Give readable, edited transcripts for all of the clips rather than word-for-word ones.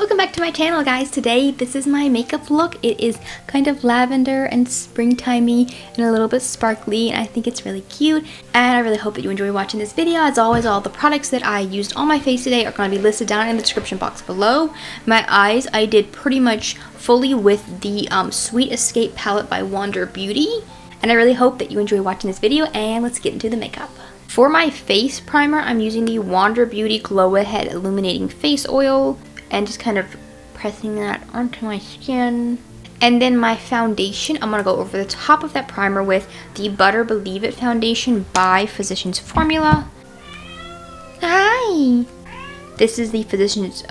Welcome back to my channel, guys. Today this is my makeup look. It is kind of lavender and springtimey and a little bit sparkly, and I think it's really cute, and I really hope that you enjoy watching this video. As always, all the products that I used on my face today are going to be listed down in the description box below. My eyes, I did pretty much fully with the Sweet Escape palette by Wander Beauty, and I really hope that you enjoy watching this video, and let's get into the makeup. For my face primer, I'm using the Wander Beauty Glow Ahead Illuminating Face Oil, and just kind of pressing that onto my skin. And then my foundation, I'm going to go over the top of that primer with the Butter Believe It foundation by Physicians Formula. Hi! This is the Physicians,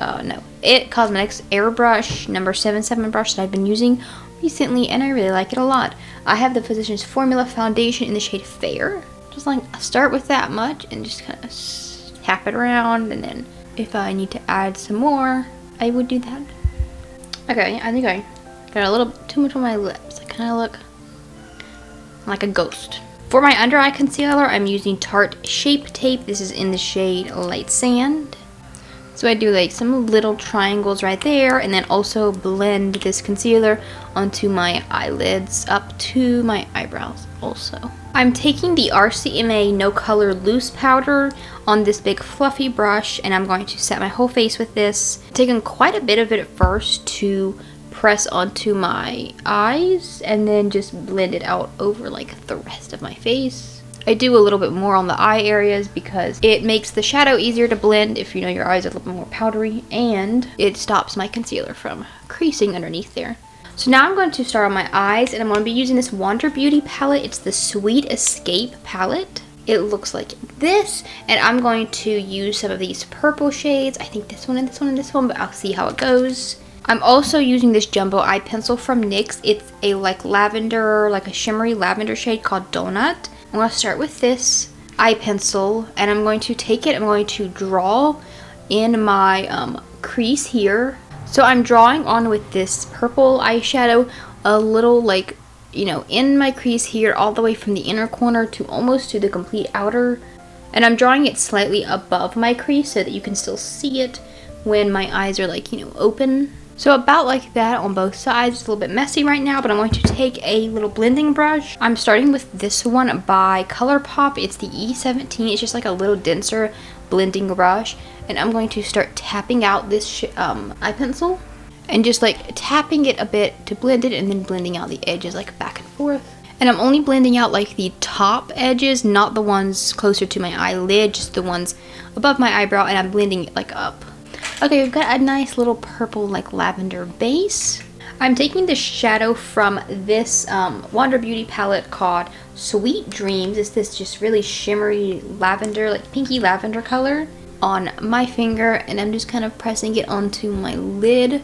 It Cosmetics Airbrush number 77 brush that I've been using recently, and I really like it a lot. I have the Physicians Formula foundation in the shade Fair. Just like start with that much and just kind of tap it around, and then if I need to add some more, I would do that. Okay, I think I got a little too much on my lips. I kind of look like a ghost. For my under eye concealer, I'm using Tarte Shape Tape. This is in the shade Light Sand. So I do like some little triangles right there, and then also blend this concealer onto my eyelids up to my eyebrows also. I'm taking the RCMA No Color Loose Powder on this big fluffy brush, and I'm going to set my whole face with this. I'm taking quite a bit of it at first to press onto my eyes, and then just blend it out over like the rest of my face. I do a little bit more on the eye areas because it makes the shadow easier to blend if you know your eyes are a little bit more powdery, and it stops my concealer from creasing underneath there. So now I'm going to start on my eyes, and I'm going to be using this Wander Beauty palette. It's the Sweet Escape palette. It looks like this, and I'm going to use some of these purple shades. I think this one and this one and this one, but I'll see how it goes. I'm also using this jumbo eye pencil from NYX. It's a like lavender, like a shimmery lavender shade called Donut. I'm going to start with this eye pencil, and I'm going to take it, I'm going to draw in my crease here. So I'm drawing on with this purple eyeshadow a little, like, you know, in my crease here, all the way from the inner corner to almost to the complete outer. And I'm drawing it slightly above my crease so that you can still see it when my eyes are, like, you know, open. So about like that on both sides. It's a little bit messy right now, but I'm going to take a little blending brush. I'm starting with this one by ColourPop. It's the E17. It's just like a little denser blending brush. And I'm going to start tapping out this eye pencil. And just like tapping it a bit to blend it, and then blending out the edges like back and forth. And I'm only blending out like the top edges, not the ones closer to my eyelid, just the ones above my eyebrow, and I'm blending it like up. Okay, we've got a nice little purple like lavender base. I'm taking the shadow from this Wander Beauty palette called Sweet Dreams. It's this just really shimmery lavender, like pinky lavender color on my finger, and I'm just kind of pressing it onto my lid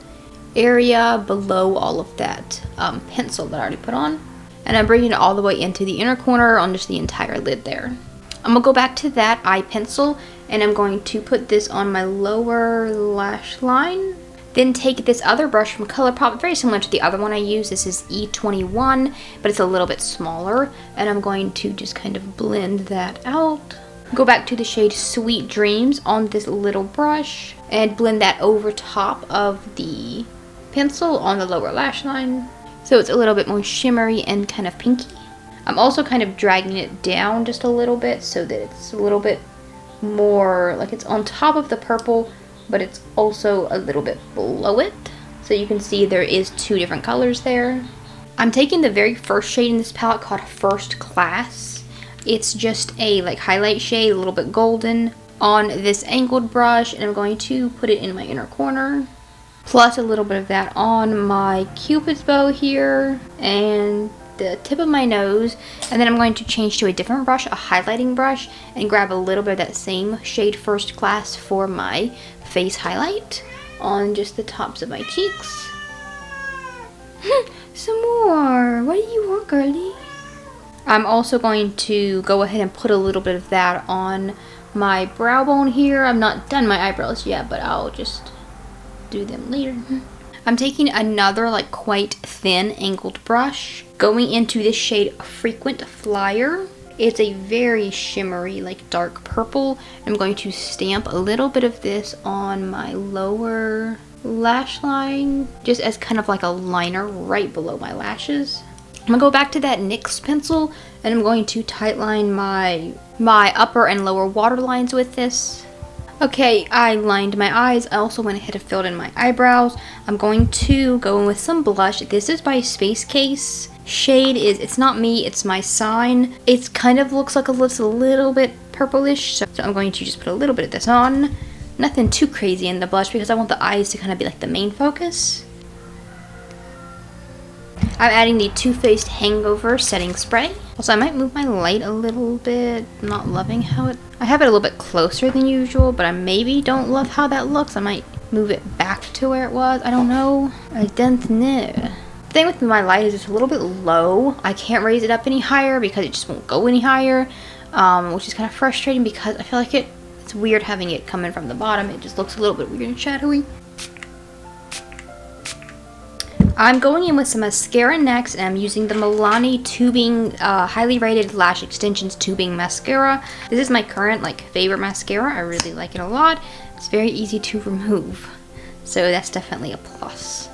area below all of that pencil that I already put on. And I'm bringing it all the way into the inner corner on just the entire lid there. I'm going to go back to that eye pencil, and I'm going to put this on my lower lash line. Then take this other brush from ColourPop, very similar to the other one I used. This is E21, but it's a little bit smaller. And I'm going to just kind of blend that out. Go back to the shade Sweet Dreams on this little brush, and blend that over top of the pencil on the lower lash line. So it's a little bit more shimmery and kind of pinky. I'm also kind of dragging it down just a little bit so that it's a little bit more like it's on top of the purple, but it's also a little bit below it. So you can see there is two different colors there. I'm taking the very first shade in this palette called First Class. It's just a like highlight shade, a little bit golden, on this angled brush, and I'm going to put it in my inner corner. Plus a little bit of that on my Cupid's bow here, and the tip of my nose. And then I'm going to change to a different brush, a highlighting brush, and grab a little bit of that same shade First Class for my face highlight on just the tops of my cheeks. Some more. What do you want, girlie? I'm also going to go ahead and put a little bit of that on my brow bone here. I'm not done my eyebrows yet, but I'll just do them later. I'm taking another like quite thin angled brush, going into this shade Frequent Flyer. It's a very shimmery, like dark purple. I'm going to stamp a little bit of this on my lower lash line just as kind of like a liner right below my lashes. I'm gonna go back to that NYX pencil and I'm going to tightline my upper and lower waterlines with this. Okay, I lined my eyes. I also went ahead and filled in my eyebrows. I'm going to go in with some blush. This is by Space Case. Shade is It's Not Me, It's My Sign. It kind of looks like it's a little bit purplish, so I'm going to just put a little bit of this on. Nothing too crazy in the blush because I want the eyes to kind of be like the main focus. I'm adding the Too Faced Hangover Setting Spray. Also, I might move my light a little bit. I'm not loving how I have it a little bit closer than usual, but I maybe don't love how that looks. I might move it back to where it was. I don't know. I don't know. The thing with my light is it's a little bit low. I can't raise it up any higher because it just won't go any higher, which is kind of frustrating because I feel like it's weird having it coming from the bottom. It just looks a little bit weird and shadowy. I'm going in with some mascara next, and I'm using the Milani tubing, highly rated lash extensions tubing mascara. This is my current favorite mascara. I really like it a lot. It's very easy to remove, so that's definitely a plus.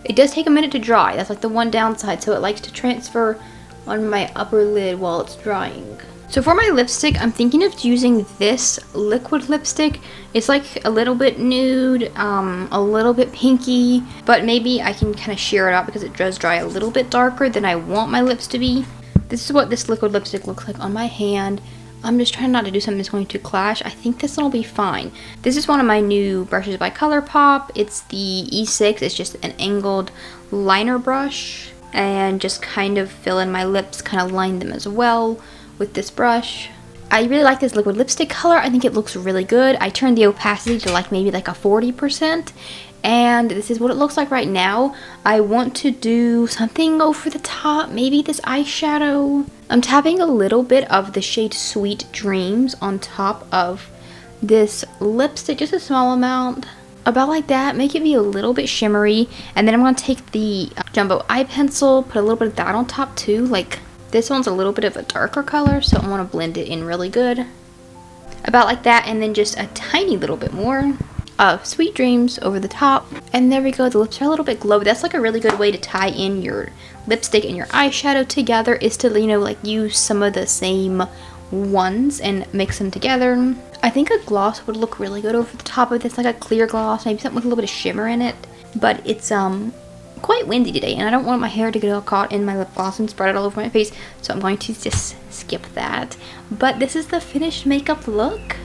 It does take a minute to dry. That's like the one downside, so it likes to transfer on my upper lid while it's drying. So for my lipstick, I'm thinking of using this liquid lipstick. It's like a little bit nude, a little bit pinky, but maybe I can kind of sheer it out because it does dry a little bit darker than I want my lips to be. This is what this liquid lipstick looks like on my hand. I'm just trying not to do something that's going to clash. I think this one will be fine. This is one of my new brushes by ColourPop. It's the E6. It's just an angled liner brush, and just kind of fill in my lips, kind of line them as well with this brush. I really like this liquid lipstick color. I think it looks really good. I turned the opacity to maybe a 40%, and this is what it looks like right now. I want to do something over the top, maybe this eyeshadow. I'm tapping a little bit of the shade Sweet Dreams on top of this lipstick, just a small amount, about like that. Make it be a little bit shimmery, and then I'm going to take the jumbo eye pencil, put a little bit of that on top too. This one's a little bit of a darker color, so I want to blend it in really good. About like that, and then just a tiny little bit more of Sweet Dreams over the top. And there we go, the lips are a little bit glowy. That's a really good way to tie in your lipstick and your eyeshadow together, is to, use some of the same ones and mix them together. I think a gloss would look really good over the top of this, like a clear gloss, maybe something with a little bit of shimmer in it. But it's quite windy today, and I don't want my hair to get all caught in my lip gloss and spread it all over my face, so I'm going to just skip that. But this is the finished makeup look.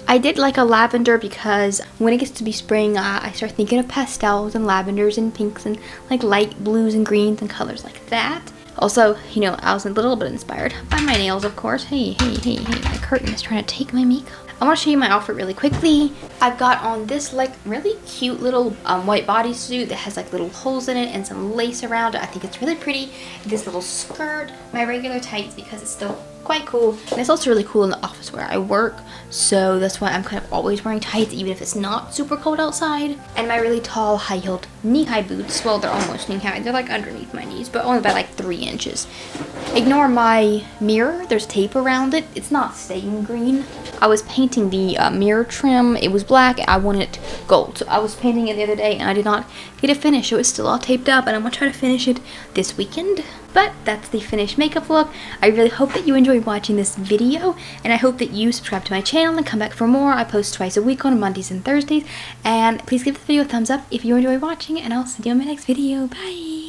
I did like a lavender because when it gets to be spring, I start thinking of pastels and lavenders and pinks and light blues and greens and colors like that. Also, I was a little bit inspired by my nails, of course. Hey, my curtain is trying to take my makeup. I want to show you my outfit really quickly. I've got on this really cute little white bodysuit that has little holes in it and some lace around it. I think it's really pretty. This little skirt, my regular tights because it's still quite cool. And it's also really cool in the office where I work, so that's why I'm kind of always wearing tights even if it's not super cold outside. And my really tall high-heeled knee-high boots. Well, they're almost knee-high. They're underneath my knees, but only by 3 inches. Ignore my mirror. There's tape around it. It's not staying green. I was painting the mirror trim. It was black. I wanted it gold, so I was painting it the other day and I did not get it finished, so it's still all taped up, and I'm gonna try to finish it this weekend. But that's the finished makeup look. I really hope that you enjoyed watching this video, and I hope that you subscribe to my channel and come back for more. I post twice a week on Mondays and Thursdays, and please give this video a thumbs up if you enjoy watching, and I'll see you in my next video. Bye!